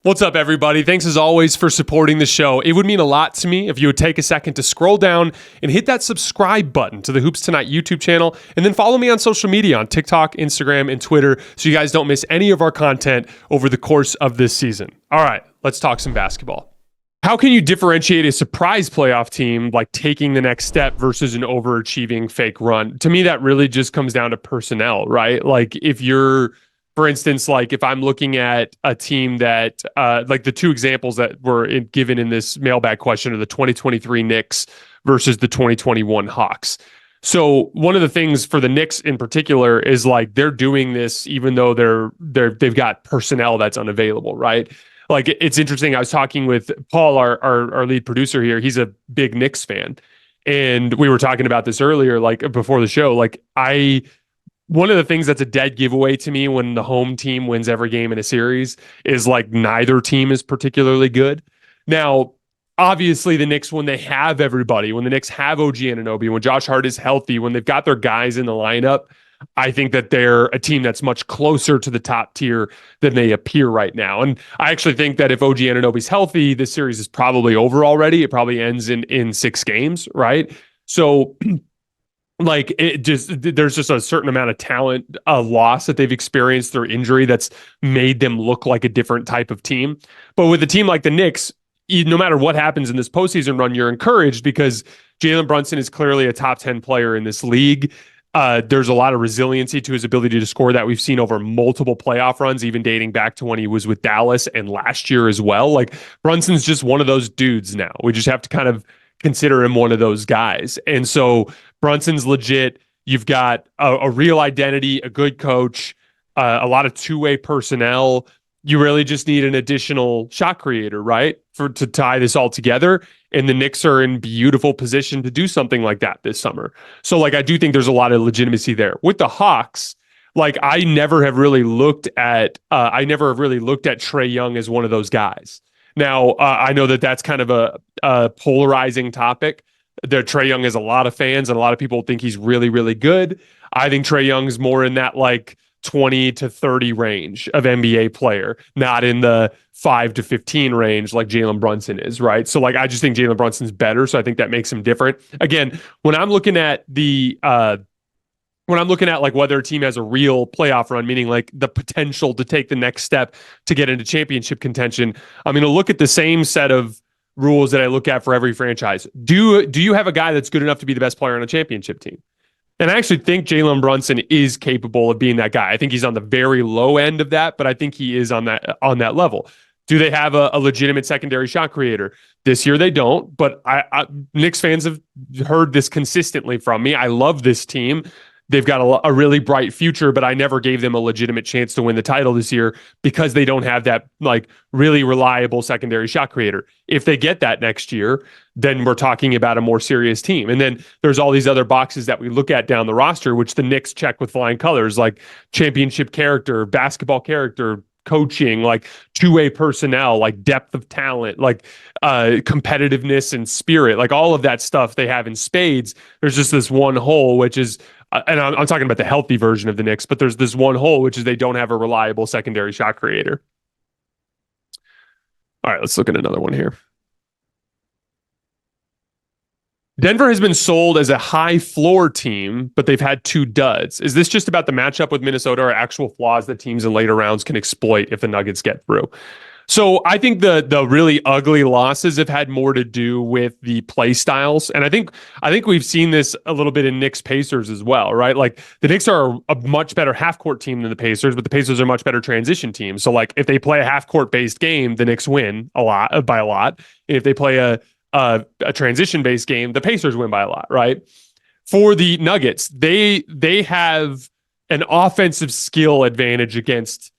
What's up, everybody? Thanks as always for supporting the show. It would mean a lot to me if you would take a second to scroll down and hit that subscribe button to the Hoops Tonight YouTube channel, and then follow me on social media on TikTok, Instagram, and Twitter so you guys don't miss any of our content over the course of this season. All right, let's talk some basketball. How can you differentiate a surprise playoff team like taking the next step versus an overachieving fake run? To me, that really just comes down to personnel, right? Like if you're, for instance, like if I'm looking at a team that, like the two examples that were given in this mailbag question are the 2023 Knicks versus the 2021 Hawks. So one of the things for the Knicks in particular is like they're doing this even though they've got personnel that's unavailable, right? Like it's interesting. I was talking with Paul, our lead producer here. He's a big Knicks fan, and we were talking about this earlier, like before the show. One of the things that's a dead giveaway to me when the home team wins every game in a series is like neither team is particularly good. Now, obviously the Knicks, when they have everybody, when the Knicks have OG Anunoby, when Josh Hart is healthy, when they've got their guys in the lineup, I think that they're a team that's much closer to the top tier than they appear right now. And I actually think that if OG Anunoby's healthy, this series is probably over already. It probably ends in 6 games, right? So like there's just a certain amount of talent loss that they've experienced through injury that's made them look like a different type of team. But with a team like the Knicks, no matter what happens in this postseason run, you're encouraged because Jalen Brunson is clearly a top 10 player in this league. There's a lot of resiliency to his ability to score that we've seen over multiple playoff runs, even dating back to when he was with Dallas and last year as well. Like Brunson's just one of those dudes now. We just have to kind of consider him one of those guys. And so Brunson's legit. You've got a real identity, a good coach, a lot of two-way personnel. You really just need an additional shot creator, right? To tie this all together. And the Knicks are in beautiful position to do something like that this summer. So like, I do think there's a lot of legitimacy there. With the Hawks, like I never have really looked at Trae Young as one of those guys. Now, I know that that's kind of a polarizing topic. Trae Young has a lot of fans and a lot of people think he's really, really good. I think Trae Young's more in that like 20 to 30 range of NBA player, not in the 5 to 15 range like Jalen Brunson is, right? So like I just think Jalen Brunson's better, so I think that makes him different. Again, when I'm looking at like whether a team has a real playoff run, meaning like the potential to take the next step to get into championship contention, I'm going to look at the same set of rules that I look at for every franchise. Do you have a guy that's good enough to be the best player on a championship team? And I actually think Jalen Brunson is capable of being that guy. I think he's on the very low end of that, but I think he is on that level. Do they have a legitimate secondary shot creator? This year they don't, but Knicks fans have heard this consistently from me. I love this team. They've got a really bright future, but I never gave them a legitimate chance to win the title this year because they don't have that like really reliable secondary shot creator. If they get that next year, then we're talking about a more serious team. And then there's all these other boxes that we look at down the roster, which the Knicks check with flying colors, like championship character, basketball character, coaching, like two-way personnel, like depth of talent, like competitiveness and spirit, like all of that stuff they have in spades. There's just this one hole, which is, and I'm talking about the healthy version of the Knicks, but there's this one hole, which is they don't have a reliable secondary shot creator. All right, let's look at another one here. Denver has been sold as a high floor team, but they've had 2 duds. Is this just about the matchup with Minnesota or actual flaws that teams in later rounds can exploit if the Nuggets get through? So I think the really ugly losses have had more to do with the play styles. And I think we've seen this a little bit in Knicks Pacers as well, right? Like the Knicks are a much better half-court team than the Pacers, but the Pacers are a much better transition team. So like if they play a half-court based game, the Knicks win by a lot. And if they play a transition-based game, the Pacers win by a lot, right? For the Nuggets, they have an offensive skill advantage against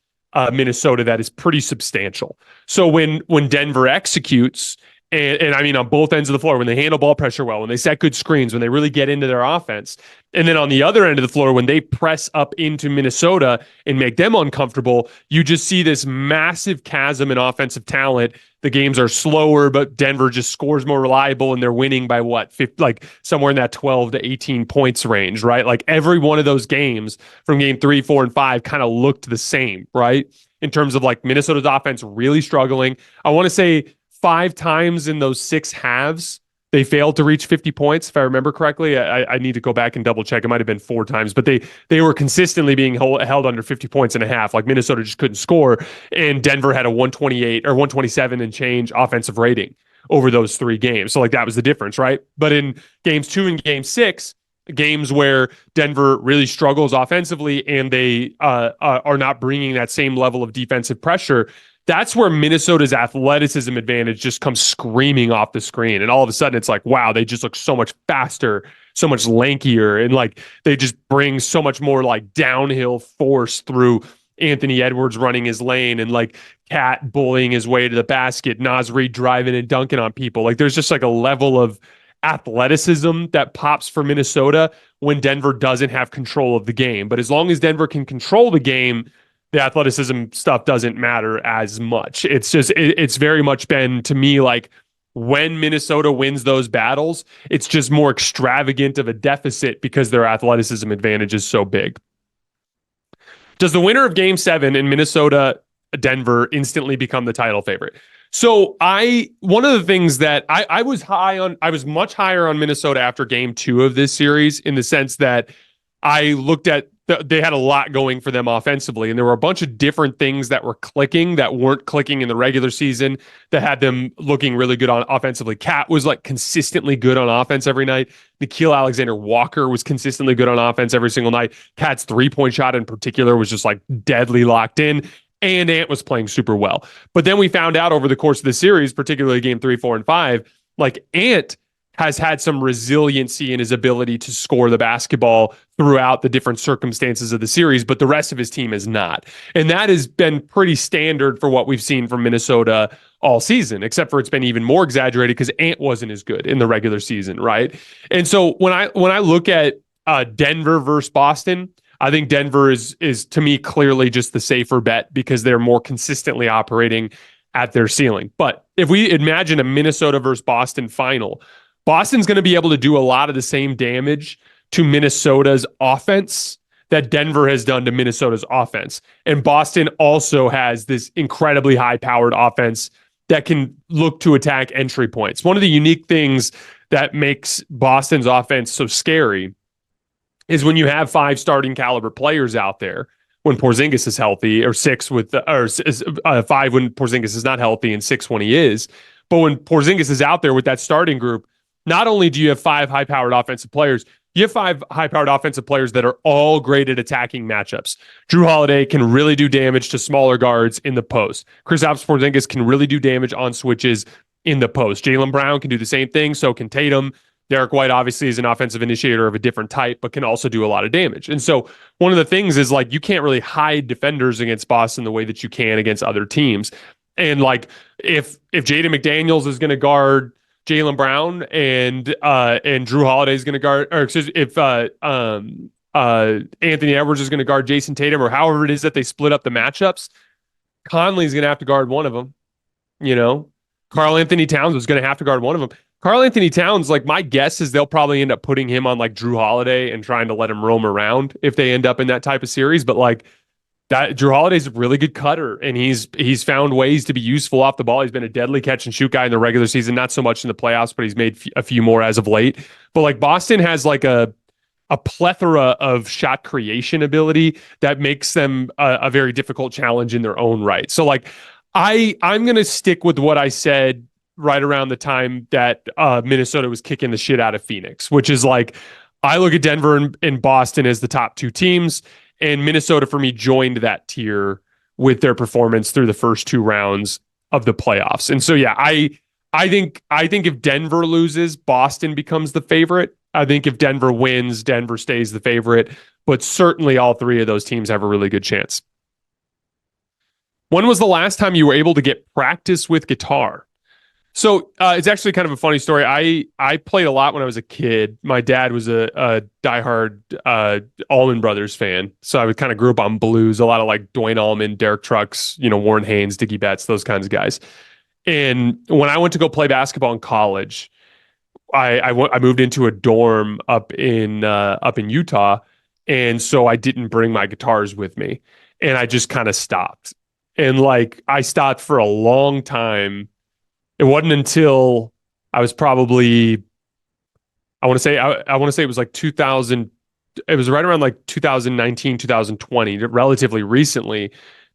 Minnesota that is pretty substantial. So when Denver executes, and I mean on both ends of the floor, when they handle ball pressure well, when they set good screens, when they really get into their offense, and then on the other end of the floor, when they press up into Minnesota and make them uncomfortable, you just see this massive chasm in offensive talent. The games are slower, but Denver just scores more reliable, and they're winning by what, 50, like somewhere in that 12 to 18 points range, right? Like every one of those games from game 3, 4, and 5 kind of looked the same, right? in terms of like Minnesota's offense really struggling. I want to say 5 times in those 6 halves, they failed to reach 50 points, if I remember correctly. I need to go back and double check. It might have been 4 times, but they were consistently being held under 50 points and a half. Like Minnesota just couldn't score, and Denver had a 128 or 127 and change offensive rating over those 3 games. So like that was the difference, right? But in games 2 and game 6, games where Denver really struggles offensively and they are not bringing that same level of defensive pressure, that's where Minnesota's athleticism advantage just comes screaming off the screen. And all of a sudden it's like, wow, they just look so much faster, so much lankier. And like, they just bring so much more like downhill force through Anthony Edwards running his lane and like Cat bullying his way to the basket, Naz Reid driving and dunking on people. Like there's just like a level of athleticism that pops for Minnesota when Denver doesn't have control of the game. But as long as Denver can control the game, the athleticism stuff doesn't matter as much. It's just, it's very much been to me like when Minnesota wins those battles, it's just more extravagant of a deficit because their athleticism advantage is so big. Does the winner of game 7 in Minnesota Denver instantly become the title favorite? So one of the things that I was much higher on Minnesota after game 2 of this series, in the sense that I looked at they had a lot going for them offensively, and there were a bunch of different things that were clicking that weren't clicking in the regular season that had them looking really good on offensively. Cat was like consistently good on offense every night. Nickeil Alexander-Walker was consistently good on offense every single night. Cat's 3-point shot in particular was just like deadly locked in. And Ant was playing super well. But then we found out over the course of the series, particularly game 3, 4, and 5, like Ant has had some resiliency in his ability to score the basketball throughout the different circumstances of the series, but the rest of his team is not. And that has been pretty standard for what we've seen from Minnesota all season, except for it's been even more exaggerated because Ant wasn't as good in the regular season, right? And so when I look at Denver versus Boston, I think Denver is to me clearly just the safer bet because they're more consistently operating at their ceiling. But if we imagine a Minnesota versus Boston final, Boston's going to be able to do a lot of the same damage to Minnesota's offense that Denver has done to Minnesota's offense. And Boston also has this incredibly high-powered offense that can look to attack entry points. One of the unique things that makes Boston's offense so scary is when you have 5 starting caliber players out there when Porzingis is healthy, or 6 with, or 5 when Porzingis is not healthy and 6 when he is. But when Porzingis is out there with that starting group, not only do you have 5 high-powered offensive players, you have 5 high-powered offensive players that are all great at attacking matchups. Jrue Holiday can really do damage to smaller guards in the post. Kristaps Porzingis can really do damage on switches in the post. Jaylen Brown can do the same thing, so can Tatum. Derek White obviously is an offensive initiator of a different type, but can also do a lot of damage. And so one of the things is like you can't really hide defenders against Boston the way that you can against other teams. And like if Jaden McDaniels is going to guard Jaylen Brown and Jrue Holiday is going to guard, or excuse me, if Anthony Edwards is going to guard Jayson Tatum, or however it is that they split up the matchups, Conley's going to have to guard one of them. You know, Karl Anthony Towns is going to have to guard one of them. Karl Anthony Towns, like my guess is they'll probably end up putting him on like Jrue Holiday and trying to let him roam around if they end up in that type of series. But like that, Jrue Holiday's a really good cutter, and he's found ways to be useful off the ball. He's been a deadly catch and shoot guy in the regular season, not so much in the playoffs, but he's made a few more as of late. But like Boston has like a plethora of shot creation ability that makes them a very difficult challenge in their own right. So like I'm going to stick with what I said right around the time that Minnesota was kicking the shit out of Phoenix, which is like, I look at Denver and Boston as the top 2 teams, and Minnesota for me joined that tier with their performance through the first 2 rounds of the playoffs. And so, yeah, I think if Denver loses, Boston becomes the favorite. I think if Denver wins, Denver stays the favorite, but certainly all 3 of those teams have a really good chance. When was the last time you were able to get practice with guitar? So it's actually kind of a funny story. I played a lot when I was a kid. My dad was a diehard Allman Brothers fan. So I kind of grew up on blues, a lot of like Dwayne Allman, Derek Trucks, Warren Haynes, Dickie Betts, those kinds of guys. And when I went to go play basketball in college, I moved into a dorm up in Utah. And so I didn't bring my guitars with me, and I just kind of stopped. And like I stopped for a long time. It wasn't until I was probably I want to say it was like 2000. It was right around like 2019, 2020, relatively recently.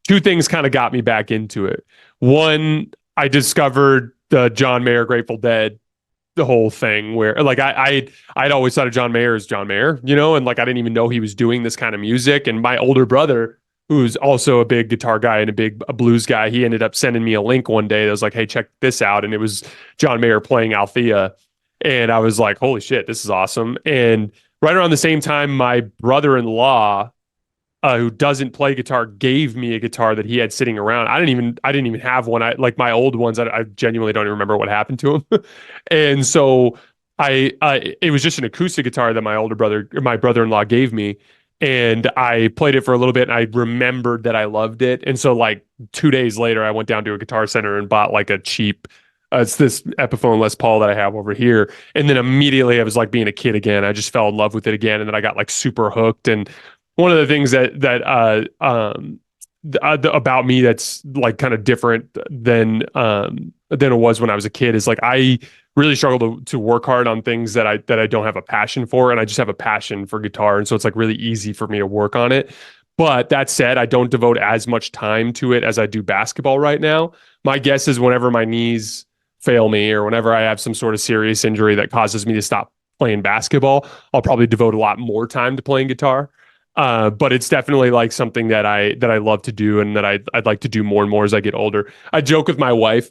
Two things kind of got me back into it. One, I discovered the John Mayer Grateful Dead, the whole thing where like I'd always thought of John Mayer as John Mayer, and like I didn't even know he was doing this kind of music. And my older brother, who's also a big guitar guy and a blues guy, he ended up sending me a link one day that was like, hey, check this out. And it was John Mayer playing Althea. And I was like, holy shit, this is awesome. And right around the same time, my brother-in-law, who doesn't play guitar, gave me a guitar that he had sitting around. I didn't even have one. I like my old ones. I genuinely don't even remember what happened to them. And so it was just an acoustic guitar that my brother-in-law gave me. And I played it for a little bit and I remembered that I loved it. And so like 2 days later, I went down to a Guitar Center and bought like a cheap, it's this Epiphone Les Paul that I have over here. And then immediately I was like being a kid again. I just fell in love with it again. And then I got like super hooked. And one of the things about me that's like kind of different than it was when I was a kid is like I really struggle to work hard on things that I don't have a passion for, and I just have a passion for guitar, and so it's like really easy for me to work on it. But that said, I don't devote as much time to it as I do basketball right now. My guess is whenever my knees fail me or whenever I have some sort of serious injury that causes me to stop playing basketball, I'll probably devote a lot more time to playing guitar. But it's definitely like something that I love to do and that I'd like to do more and more as I get older. I joke with my wife.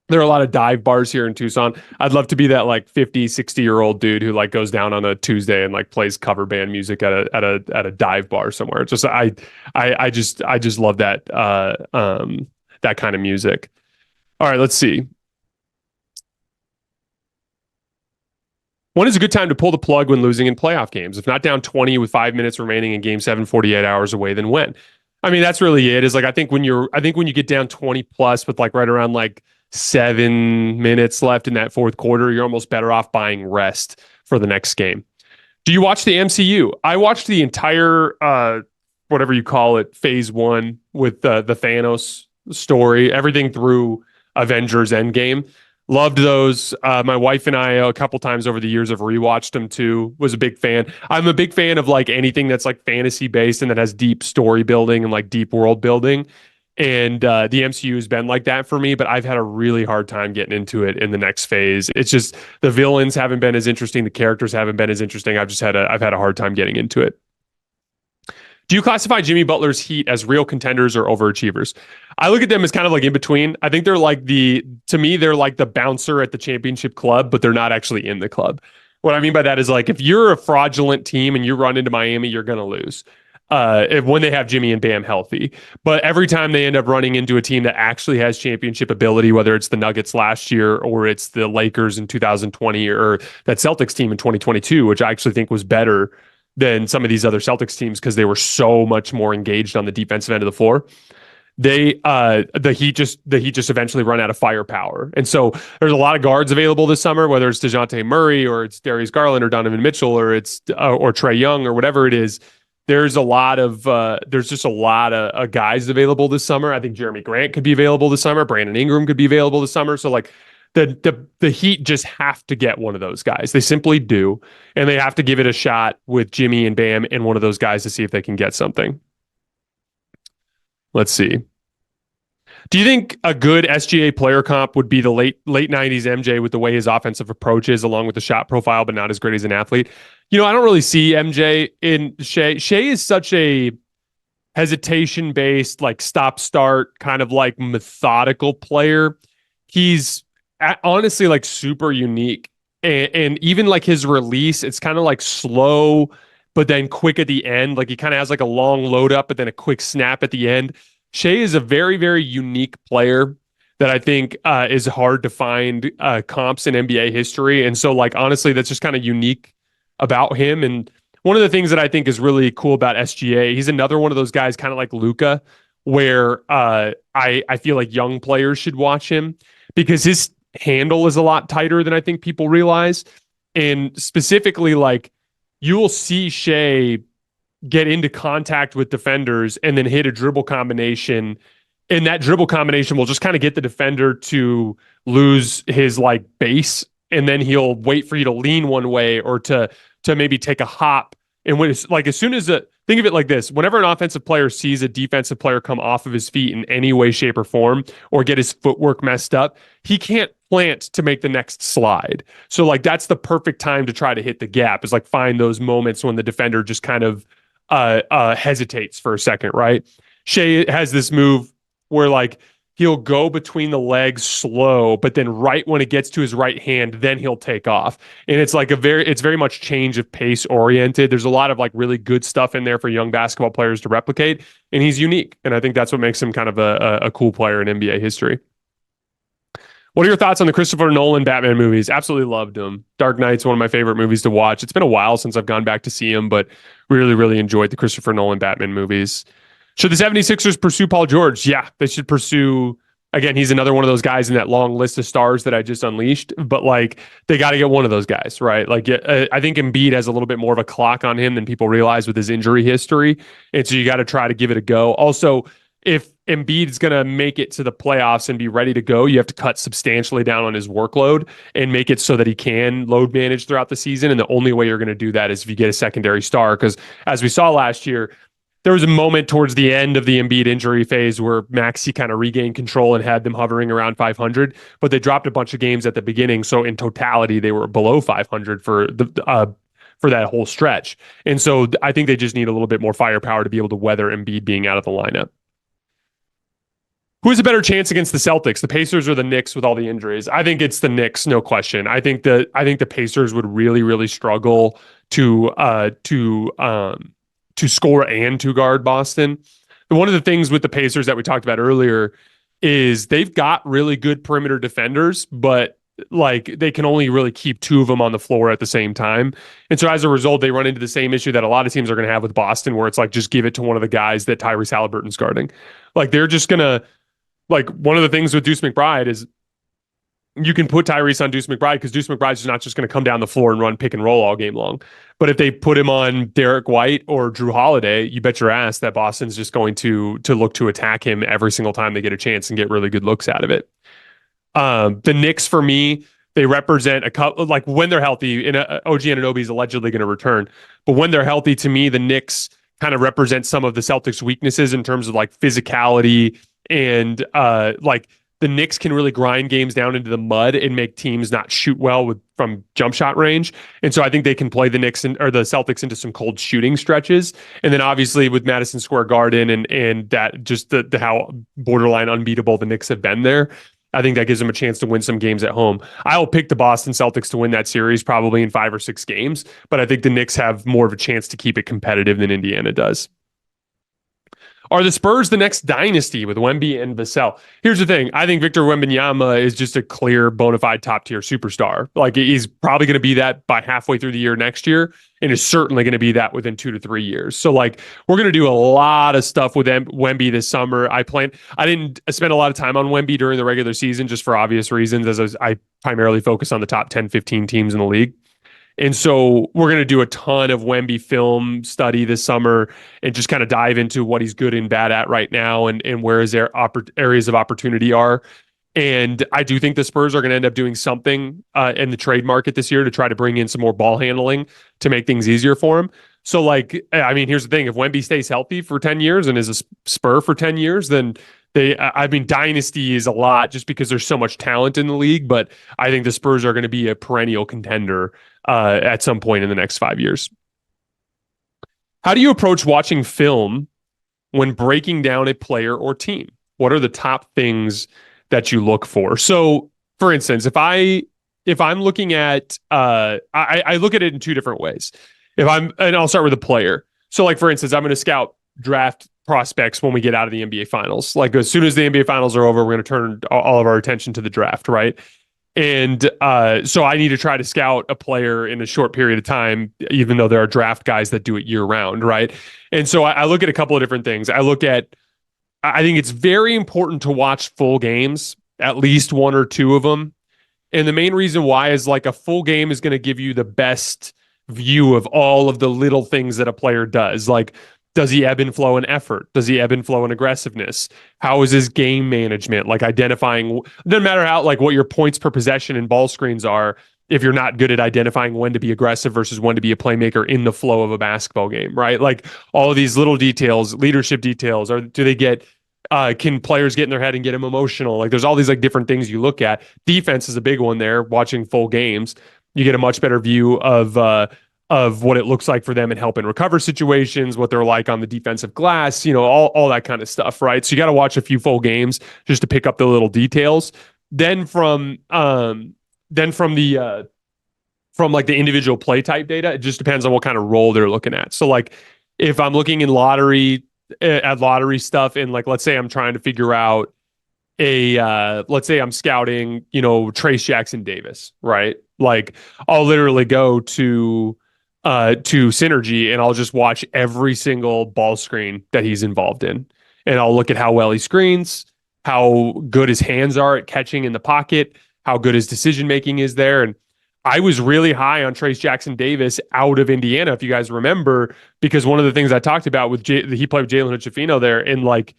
There are a lot of dive bars here in Tucson. I'd love to be that like 50, 60-year-old dude who like goes down on a Tuesday and like plays cover band music at a dive bar somewhere. It's just I just love that that kind of music. All right, let's see. When is a good time to pull the plug when losing in playoff games? If not down 20 with 5 minutes remaining in game 7, 48 hours away, then when? I mean, that's really it. Is like I think when you get down 20 plus with like right around like 7 minutes left in that fourth quarter, you're almost better off buying rest for the next game. Do you watch the MCU? I watched the entire whatever you call it, phase 1 with the Thanos story, everything through Avengers Endgame. Loved those. My wife and I, a couple times over the years, have rewatched them too. Was a big fan. I'm a big fan of like anything that's like fantasy based and that has deep story building and like deep world building. And the MCU has been like that for me, but I've had a really hard time getting into it in the next phase. It's just the villains haven't been as interesting, the characters haven't been as interesting. I've had a hard time getting into it. Do you classify Jimmy Butler's Heat as real contenders or overachievers? I look at them as kind of like in between. I think they're like to me, they're like the bouncer at the championship club, but they're not actually in the club. What I mean by that is like, if you're a fraudulent team and you run into Miami, you're going to lose when they have Jimmy and Bam healthy. But every time they end up running into a team that actually has championship ability, whether it's the Nuggets last year or it's the Lakers in 2020 or that Celtics team in 2022, which I actually think was better than some of these other Celtics teams because they were so much more engaged on the defensive end of the floor. The Heat just eventually run out of firepower. And so there's a lot of guards available this summer, whether it's DeJounte Murray or it's Darius Garland or Donovan Mitchell or it's or Trae Young or whatever it is. There's just a lot of guys available this summer. I think Jeremy Grant could be available this summer. Brandon Ingram could be available this summer. So like the Heat just have to get one of those guys. They simply do. And they have to give it a shot with Jimmy and Bam and one of those guys to see if they can get something. Let's see. Do you think a good SGA player comp would be the late 90s MJ with the way his offensive approach is, along with the shot profile, but not as great as an athlete? I don't really see MJ in Shea. Shea is such a hesitation-based, like stop-start, kind of like methodical player. He's honestly like super unique. And even like his release, it's kind of like slow, but then quick at the end. Like he kind of has like a long load up, but then a quick snap at the end. Shea is a very, very unique player that I think is hard to find comps in NBA history. And so like, honestly, that's just kind of unique about him. And one of the things that I think is really cool about SGA, he's another one of those guys kind of like Luka, where I feel like young players should watch him because his handle is a lot tighter than I think people realize. And specifically, like, you will see Shea get into contact with defenders and then hit a dribble combination And that dribble combination will just kind of get the defender to lose his like base, and then he'll wait for you to lean one way or to maybe take a hop. And when it's like, as soon as think of it like this, whenever an offensive player sees a defensive player come off of his feet in any way, shape, or form, or get his footwork messed up, he can't plant to make the next slide. So like, that's the perfect time to try to hit the gap, is like find those moments when the defender just kind of hesitates for a second, right? Shea has this move where like he'll go between the legs slow, but then right when it gets to his right hand, then he'll take off. And it's like it's very much change of pace oriented. There's a lot of like really good stuff in there for young basketball players to replicate. And he's unique. And I think that's what makes him kind of a cool player in NBA history. What are your thoughts on the Christopher Nolan Batman movies? Absolutely loved them. Dark Knight's one of my favorite movies to watch. It's been a while since I've gone back to see him, but really, really enjoyed the Christopher Nolan Batman movies. Should the 76ers pursue Paul George? Yeah, they should pursue. Again, he's another one of those guys in that long list of stars that I just unleashed, but like, they got to get one of those guys, right? Like, I think Embiid has a little bit more of a clock on him than people realize with his injury history. And so you got to try to give it a go. Also, if Embiid is going to make it to the playoffs and be ready to go, you have to cut substantially down on his workload and make it so that he can load manage throughout the season. And the only way you're going to do that is if you get a secondary star. Because as we saw last year, there was a moment towards the end of the Embiid injury phase where Maxey kind of regained control and had them hovering around 500, but they dropped a bunch of games at the beginning. So in totality, they were below 500 for that whole stretch. And so I think they just need a little bit more firepower to be able to weather Embiid being out of the lineup. Who has a better chance against the Celtics, the Pacers or the Knicks with all the injuries? I think it's the Knicks, no question. I think the Pacers would really, really struggle to score and to guard Boston. And one of the things with the Pacers that we talked about earlier is they've got really good perimeter defenders, but like they can only really keep two of them on the floor at the same time. And so as a result, they run into the same issue that a lot of teams are going to have with Boston, where it's like, just give it to one of the guys that Tyrese Haliburton's guarding. Like, they're just going to, like, one of the things with Deuce McBride is you can put Tyrese on Deuce McBride because Deuce McBride's just not just going to come down the floor and run pick and roll all game long. But if they put him on Derek White or Drew Holiday, you bet your ass that Boston's just going to look to attack him every single time they get a chance and get really good looks out of it. The Knicks, for me, they represent a couple, like when they're healthy, and OG Anunoby is allegedly going to return. But when they're healthy, to me, the Knicks kind of represent some of the Celtics' weaknesses in terms of like physicality and like, the Knicks can really grind games down into the mud and make teams not shoot well from jump shot range. And so I think they can play the Knicks or the Celtics into some cold shooting stretches. And then obviously with Madison Square Garden and that just the how borderline unbeatable the Knicks have been there, I think that gives them a chance to win some games at home. I'll pick the Boston Celtics to win that series probably in 5 or 6 games, but I think the Knicks have more of a chance to keep it competitive than Indiana does. Are the Spurs the next dynasty with Wemby and Vassell? Here's the thing. I think Victor Wembanyama is just a clear, bona fide top-tier superstar. Like, he's probably going to be that by halfway through the year next year, and is certainly going to be that within 2 to 3 years. So, like, we're going to do a lot of stuff with Wemby this summer. I didn't spend a lot of time on Wemby during the regular season just for obvious reasons, as I primarily focus on the top 10, 15 teams in the league. And so we're going to do a ton of Wemby film study this summer and just kind of dive into what he's good and bad at right now and where his areas of opportunity are. And I do think the Spurs are going to end up doing something in the trade market this year to try to bring in some more ball handling to make things easier for him. So, like, I mean, here's the thing. If Wemby stays healthy for 10 years and is a Spur for 10 years, then dynasty is a lot just because there's so much talent in the league. But I think the Spurs are going to be a perennial contender at some point in the next 5 years. How do you approach watching film when breaking down a player or team? What are the top things that you look for? So, for instance, if I'm looking at, I look at it in 2 different ways. And I'll start with a player. So, like, for instance, I'm going to scout draft prospects when we get out of the NBA Finals. Like, as soon as the NBA Finals are over, we're going to turn all of our attention to the draft, right? And so I need to try to scout a player in a short period of time, even though there are draft guys that do it year round, right? And so I look at a couple of different things. I think it's very important to watch full games, at least 1 or 2 of them. And the main reason why is, like, a full game is going to give you the best view of all of the little things that a player does. Like, Does he ebb and flow in effort? Does he ebb and flow in aggressiveness? How is his game management? Like identifying, doesn't matter how, like what your points per possession and ball screens are, if you're not good at identifying when to be aggressive versus when to be a playmaker in the flow of a basketball game, right? Like all of these little details, leadership details, or do they get, can players get in their head and get them emotional? Like there's all these like different things you look at. Defense is a big one there. Watching full games, you get a much better view of what it looks like for them in help and recover situations, what they're like on the defensive glass, all that kind of stuff, right? So you got to watch a few full games just to pick up the little details. Then from the from like the individual play type data, it just depends on what kind of role they're looking at. So like if I'm looking in lottery stuff, and like let's say I'm trying to figure out let's say I'm scouting, Trayce Jackson Davis, right? Like I'll literally go to Synergy and I'll just watch every single ball screen that he's involved in. And I'll look at how well he screens, how good his hands are at catching in the pocket, how good his decision making is there. And I was really high on Trayce Jackson Davis out of Indiana, if you guys remember, because one of the things I talked about with he played with Jalen Hood-Schifino there, and like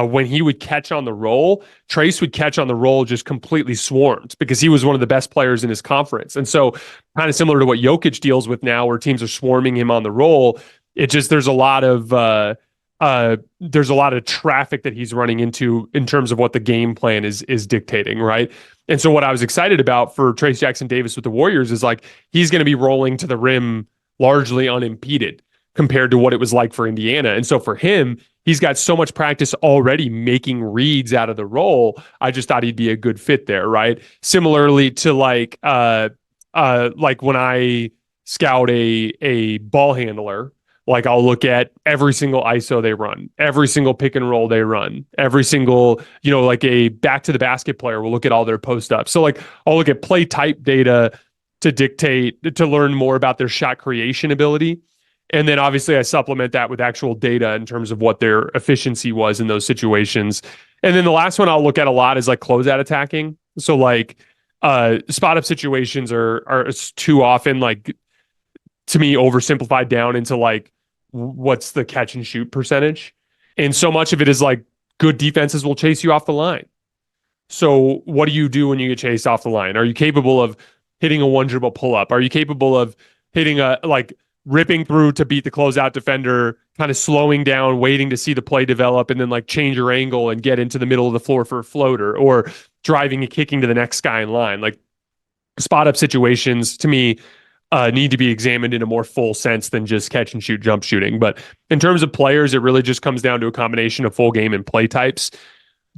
when he would catch on the roll, Trayce would catch on the roll just completely swarmed because he was one of the best players in his conference. And so kind of similar to what Jokic deals with now, where teams are swarming him on the roll, there's a lot of traffic that he's running into in terms of what the game plan is dictating, right? And so what I was excited about for Trayce Jackson Davis with the Warriors is like he's going to be rolling to the rim largely unimpeded compared to what it was like for Indiana. And so for him, he's got so much practice already making reads out of the roll. I just thought he'd be a good fit there, right? Similarly to like when I scout a ball handler, like I'll look at every single ISO they run, every single pick and roll they run, every single, like a back to the basket player will look at all their post ups. So like I'll look at play type data to learn more about their shot creation ability. And then obviously I supplement that with actual data in terms of what their efficiency was in those situations. And then the last one I'll look at a lot is like closeout attacking. So like spot up situations are too often, like, to me, oversimplified down into like what's the catch and shoot percentage. And so much of it is like good defenses will chase you off the line. So what do you do when you get chased off the line? Are you capable of hitting a one dribble pull up? Are you capable of hitting ripping through to beat the closeout defender, kind of slowing down, waiting to see the play develop, and then like change your angle and get into the middle of the floor for a floater, or driving and kicking to the next guy in line? Like spot up situations to me need to be examined in a more full sense than just catch and shoot jump shooting. But in terms of players, it really just comes down to a combination of full game and play types.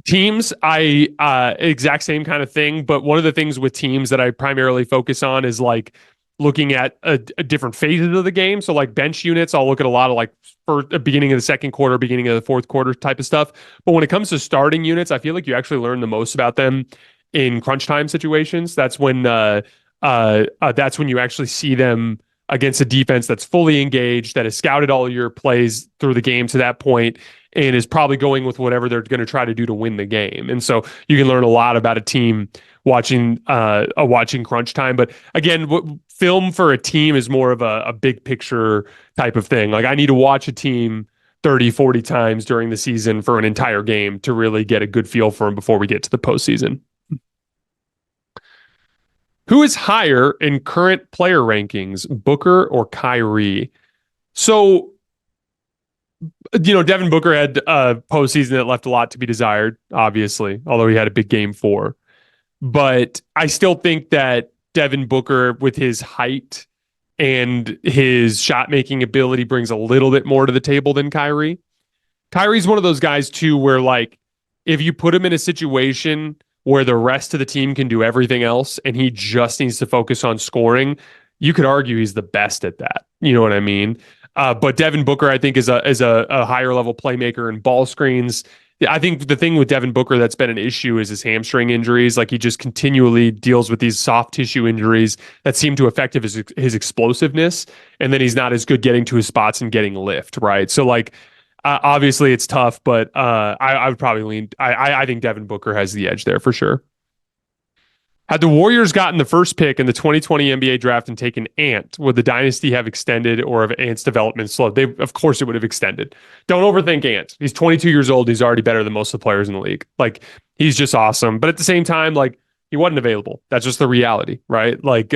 Teams, exact same kind of thing. But one of the things with teams that I primarily focus on is like looking at a different phases of the game. So like bench units, I'll look at a lot of like for the beginning of the second quarter, beginning of the fourth quarter type of stuff. But when it comes to starting units, I feel like you actually learn the most about them in crunch time situations. That's when you actually see them against a defense that's fully engaged, that has scouted all your plays through the game to that point, and is probably going with whatever they're going to try to do to win the game. And so you can learn a lot about a team watching crunch time. But again, film for a team is more of a big picture type of thing. Like I need to watch a team 30, 40 times during the season for an entire game to really get a good feel for them before we get to the postseason. Who is higher in current player rankings, Booker or Kyrie? So, Devin Booker had a postseason that left a lot to be desired, obviously, although he had a big game 4. But I still think that Devin Booker, with his height and his shot-making ability, brings a little bit more to the table than Kyrie. Kyrie's one of those guys, too, where, like, if you put him in a situation where the rest of the team can do everything else and he just needs to focus on scoring, you could argue he's the best at that. You know what I mean? But Devin Booker, I think, is a higher level playmaker in ball screens. I think the thing with Devin Booker that's been an issue is his hamstring injuries. Like he just continually deals with these soft tissue injuries that seem to affect his explosiveness. And then he's not as good getting to his spots and getting lift, right? So like, obviously it's tough, but I would probably lean. I think Devin Booker has the edge there for sure. Had the Warriors gotten the first pick in the 2020 NBA draft and taken Ant, would the dynasty have extended or have Ant's development slowed? Of course, it would have extended. Don't overthink Ant. He's 22 years old. He's already better than most of the players in the league. Like, he's just awesome. But at the same time, like, he wasn't available. That's just the reality, right? Like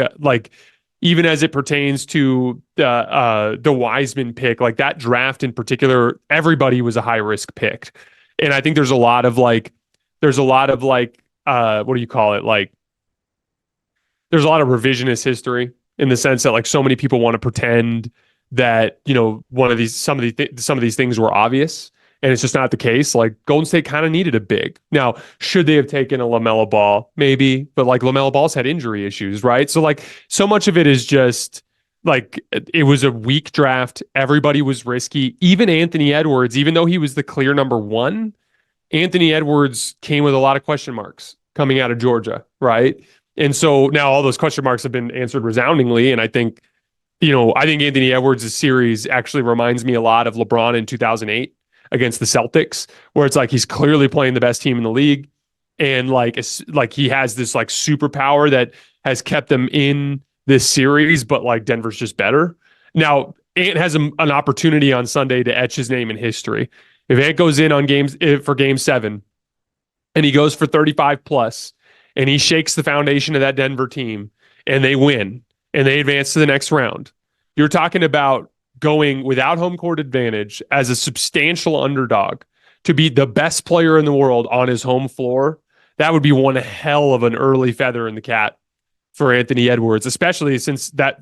even as it pertains to the Wiseman pick, like that draft in particular, everybody was a high risk pick, and I think there's a lot of like, what do you call it, like there's a lot of revisionist history in the sense that like so many people want to pretend that, you know, some of these things were obvious, and it's just not the case. Like Golden State kind of needed a big. Now, should they have taken a LaMelo Ball? Maybe, but like LaMelo Ball's had injury issues, right? So like so much of it is just like it was a weak draft. Everybody was risky. Even Anthony Edwards, even though he was the clear number one, Anthony Edwards came with a lot of question marks coming out of Georgia, right? And so now all those question marks have been answered resoundingly. And I think, you know, I think Anthony Edwards' series actually reminds me a lot of LeBron in 2008 against the Celtics, where it's like he's clearly playing the best team in the league. And like he has this like superpower that has kept them in this series, but like Denver's just better. Now, Ant has an opportunity on Sunday to etch his name in history. If Ant goes in on for game 7 and he goes for 35 plus, and he shakes the foundation of that Denver team and they win and they advance to the next round, you're talking about going without home court advantage as a substantial underdog to be the best player in the world on his home floor. That would be one hell of an early feather in the cap for Anthony Edwards, especially since that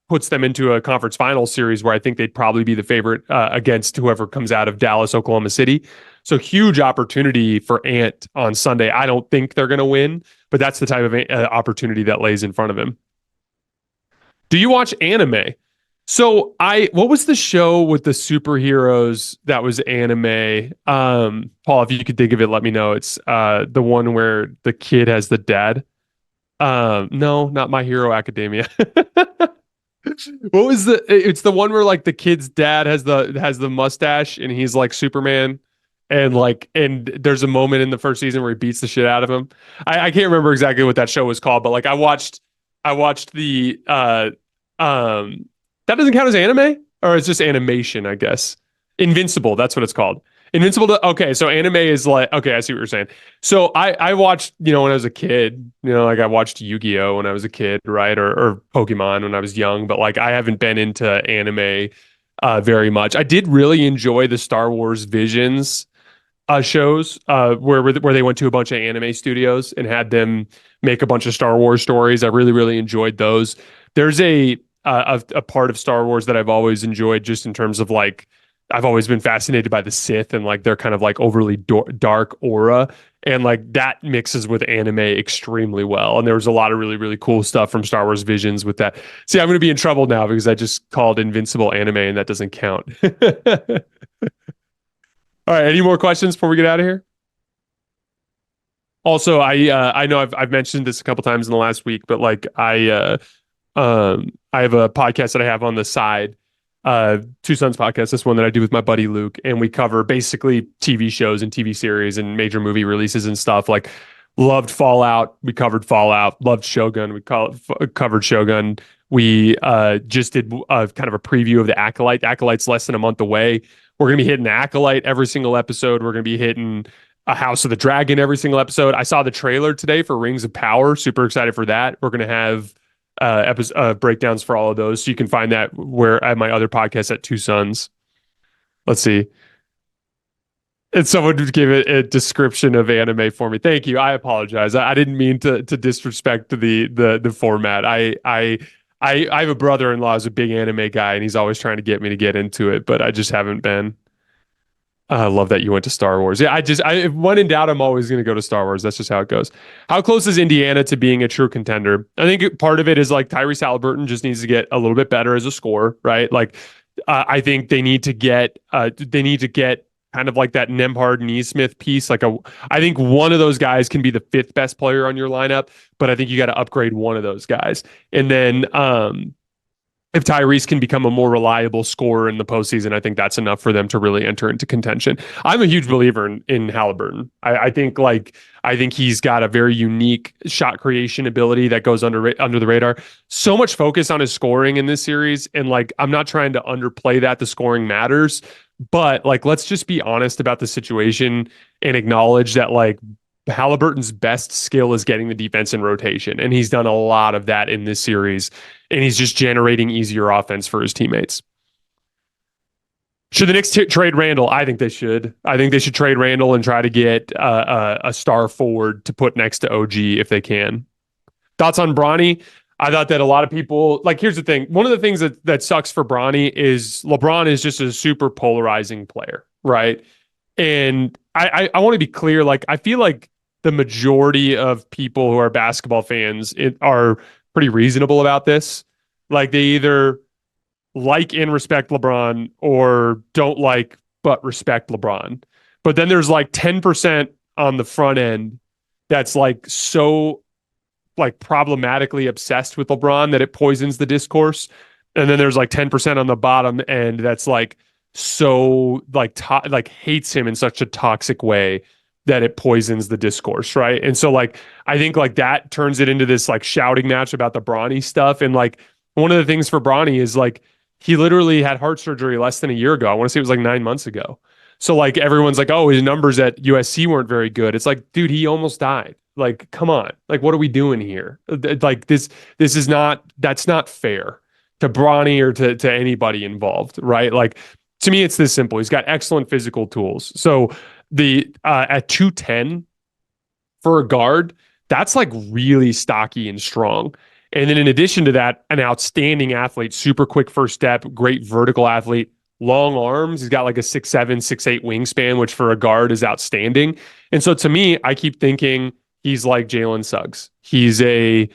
puts them into a conference final series where I think they'd probably be the favorite against whoever comes out of Dallas, Oklahoma City. So huge opportunity for Ant on Sunday. I don't think they're going to win, but that's the type of opportunity that lays in front of him. Do you watch anime? So what was the show with the superheroes that was anime? Paul, if you could think of it, let me know. It's the one where the kid has the dad. No, not My Hero Academia. It's the one where like the kid's dad has the mustache and he's like Superman, and there's a moment in the first season where he beats the shit out of him. I can't remember exactly what that show was called, but like I watched the that doesn't count as anime, or it's just animation, I guess. Invincible, that's what it's called. Invincible. Okay, so anime is like, okay, I see what you're saying. So I watched, you know, when I was a kid, you know, like I watched Yu-Gi-Oh when I was a kid, right, or Pokemon when I was young, but like I haven't been into anime very much. I did really enjoy the Star Wars Visions shows where they went to a bunch of anime studios and had them make a bunch of Star Wars stories. I really, really enjoyed those. There's a part of Star Wars that I've always enjoyed, just in terms of like, I've always been fascinated by the Sith and like their kind of like overly dark aura, and like that mixes with anime extremely well. And there was a lot of really, really cool stuff from Star Wars Visions with that. See, I'm going to be in trouble now because I just called Invincible anime and that doesn't count. All right, any more questions before we get out of here? Also, I know I've mentioned this a couple times in the last week, but like I have a podcast that I have on the side, Two Sons podcast, this one that I do with my buddy Luke, and we cover basically TV shows and TV series and major movie releases and stuff. Like, loved Fallout, we covered Fallout. Loved Shogun, we covered Shogun. We just did kind of a preview of The Acolyte. The Acolyte's less than a month away. We're going to be hitting The Acolyte every single episode. We're going to be hitting A House of the Dragon every single episode. I saw the trailer today for Rings of Power. Super excited for that. We're going to have breakdowns for all of those. So you can find that where at my other podcast at Two Sons. Let's see. And someone would give it a description of anime for me. Thank you. I apologize. I didn't mean to disrespect the format. I have a brother-in-law who's a big anime guy, and he's always trying to get me to get into it, but I just haven't been. I love that you went to Star Wars. Yeah, if when in doubt, I'm always going to go to Star Wars. That's just how it goes. How close is Indiana to being a true contender? I think part of it is like Tyrese Haliburton just needs to get a little bit better as a scorer, right? Like, I think they need to get kind of like that Nembhard Neesmith piece. I think one of those guys can be the 5th best player on your lineup, but I think you got to upgrade one of those guys. And then if Tyrese can become a more reliable scorer in the postseason, I think that's enough for them to really enter into contention. I'm a huge believer in Haliburton. I think he's got a very unique shot creation ability that goes under the radar. So much focus on his scoring in this series, and like I'm not trying to underplay that. The scoring matters, but like let's just be honest about the situation and acknowledge that like Haliburton's best skill is getting the defense in rotation, and he's done a lot of that in this series, and he's just generating easier offense for his teammates. Should the Knicks trade Randle? I think they should. I think they should trade Randle and try to get a star forward to put next to OG if they can. Thoughts on Bronny? I thought that a lot of people, like, here's the thing. One of the things that sucks for Bronny is LeBron is just a super polarizing player, right? And I want to be clear. Like, I feel like the majority of people who are basketball fans are pretty reasonable about this. Like, they either like and respect LeBron or don't like but respect LeBron. But then there's like 10% on the front end that's like so like problematically obsessed with LeBron that it poisons the discourse. And then there's like 10% on the bottom end that's like so like hates him in such a toxic way that it poisons the discourse, right? And so like I think like that turns it into this like shouting match about the Bronny stuff. And like one of the things for Bronny is like he literally had heart surgery less than a year ago. I want to say it was like 9 months ago. So like everyone's like, oh, his numbers at USC weren't very good. It's like, dude, he almost died. Like, come on. Like, what are we doing here? Like this is not, that's not fair to Bronny or to anybody involved, right? Like, to me, it's this simple. He's got excellent physical tools. So the at 210 for a guard, that's like really stocky and strong. And then in addition to that, an outstanding athlete, super quick first step, great vertical athlete, long arms. He's got like a 6'7", 6'8" wingspan, which for a guard is outstanding. And so to me, I keep thinking he's like Jalen Suggs. He's a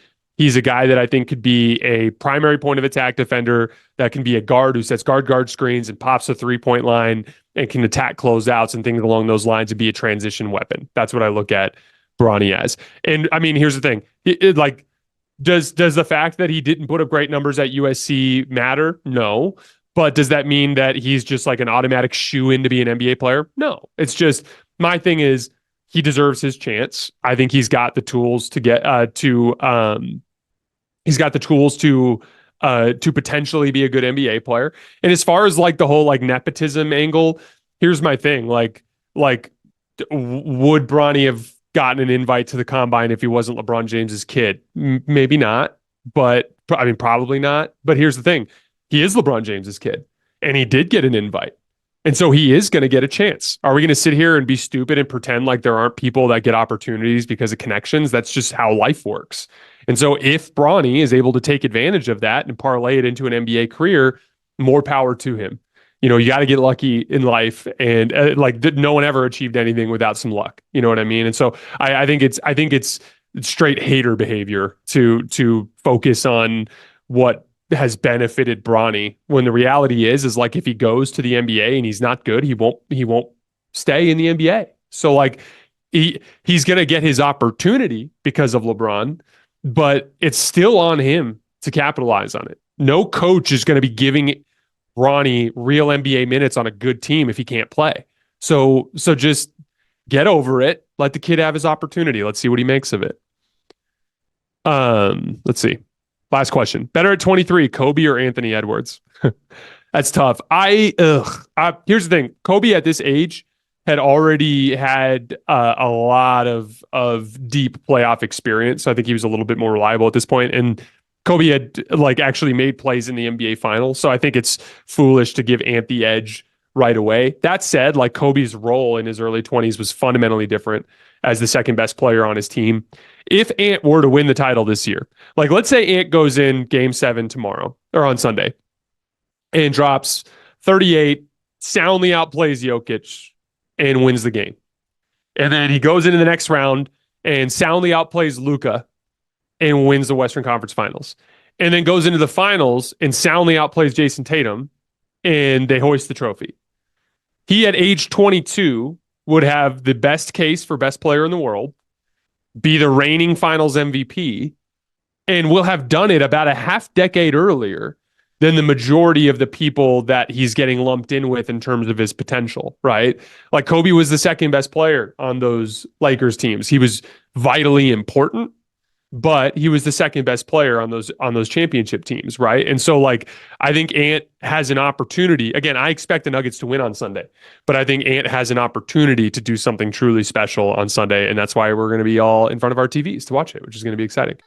guy that I think could be a primary point of attack defender that can be a guard who sets guard screens and pops a 3-point line and can attack closeouts and things along those lines and be a transition weapon. That's what I look at Bronny as. And I mean, here's the thing. Does the fact that he didn't put up great numbers at USC matter? No. But does that mean that he's just like an automatic shoe-in to be an NBA player? No. It's just, my thing is he deserves his chance. I think he's got the tools to get he's got the tools to potentially be a good NBA player. And as far as like the whole like nepotism angle, here's my thing. Like would Bronny have gotten an invite to the combine if he wasn't LeBron James's kid? Maybe not, but I mean, probably not. But here's the thing. He is LeBron James's kid, and he did get an invite. And so he is going to get a chance. Are we going to sit here and be stupid and pretend like there aren't people that get opportunities because of connections? That's just how life works. And so if Bronny is able to take advantage of that and parlay it into an NBA career, more power to him. You know, you got to get lucky in life, and no one ever achieved anything without some luck. You know what I mean? And so I think it's straight hater behavior to focus on what has benefited Bronny when the reality is like if he goes to the NBA and he's not good, he won't stay in the NBA. So like he's going to get his opportunity because of LeBron, but it's still on him to capitalize on it. No coach is going to be giving Bronny real NBA minutes on a good team if he can't play. So just get over it. Let the kid have his opportunity. Let's see what he makes of it. Let's see. Last question. Better at 23, Kobe or Anthony Edwards? That's tough. Here's the thing. Kobe at this age had already had a lot of deep playoff experience. So I think he was a little bit more reliable at this point. And Kobe had like actually made plays in the NBA Finals. So I think it's foolish to give Ant the edge right away. That said, like Kobe's role in his early 20s was fundamentally different as the second best player on his team. If Ant were to win the title this year, like let's say Ant goes in game 7 tomorrow or on Sunday and drops 38, soundly outplays Jokic and wins the game. And then he goes into the next round and soundly outplays Luka and wins the Western Conference Finals. And then goes into the finals and soundly outplays Jayson Tatum and they hoist the trophy. He at age 22 would have the best case for best player in the world, be the reigning finals MVP, and will have done it about a half decade earlier than the majority of the people that he's getting lumped in with in terms of his potential, right? Like Kobe was the second best player on those Lakers teams. He was vitally important, but he was the second best player on those championship teams, right? And so like I think Ant has an opportunity. Again, I expect the Nuggets to win on Sunday, but I think Ant has an opportunity to do something truly special on Sunday, and that's why we're going to be all in front of our TVs to watch it, which is going to be exciting.